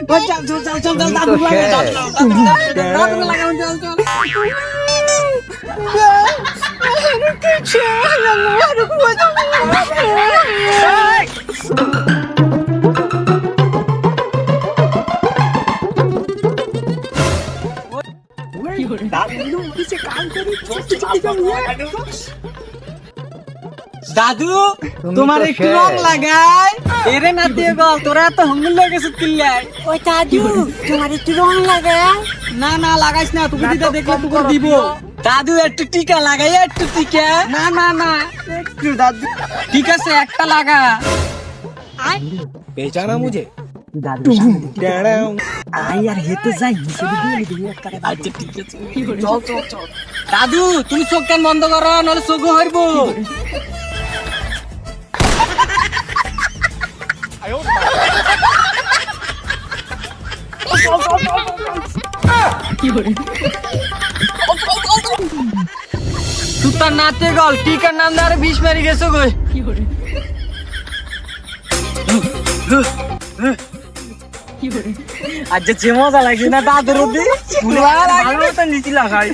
চল দাদু লাগাও চল দাদু তোমার একটু রং লাগাই এরে না দিয়ে গো তোরা তো হুঙ্গুল লেগেছে কিল্লাই ওই দাদু তোমার একটু রং লাগায় না না লাগাইস না তোকে দিদা দেখলে তোকে দিব দাদু একটু টিকা লাগাই একটু টিকা না না না একটু দাদু ঠিক আছে একটা লাগা पहचाना मुझे দাদু আই আর হেতে যাই হিসেবে দিয়ে দিবি একটা আচ্ছা ঠিক আছে চল দাদু তুমি চোখ কান বন্ধ করো নাহলে চোখ হইবো সুতার নাতে গল টিকার নাম ধরে 20 মারি গেছো গো আজ যে মজা লাগছে না দাদুর ওদি ভালো তো নিচি লাগাই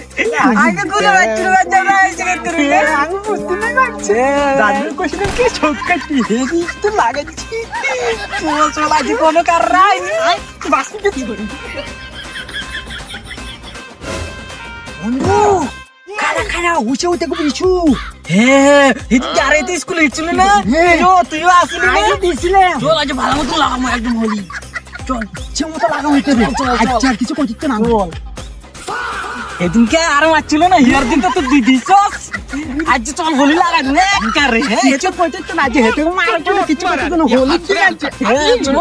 আগে গুলো বাচ্চা বাচ্চা রাইছে তুই আমি বুঝতে না পারছি দাদুর কোশ্চেন কি ছক্কাটি হেভি তো লাগাচ্ছি চল আজ কোনো কার রাই বাকি কি করে বন্ধু খাড়া উঠে উঠে কিছু হ্যাঁ হিদি আরে তো স্কুলে ছিল না তুইও আসলি না দিছিলে চল আজ ভালো মতো লাগামো একদম হলি চল মতো লাগামো আচ্ছা কিছু করতে না বল এদিনকে আর মারছিল না হিয়ার দিন তো তুই দিছ আজ চল হোলি লাগাই দে কারে হ্যাঁ কিছু করতে না যে হেতে মার কিছু করতে না হোলি ঠিক আছে চল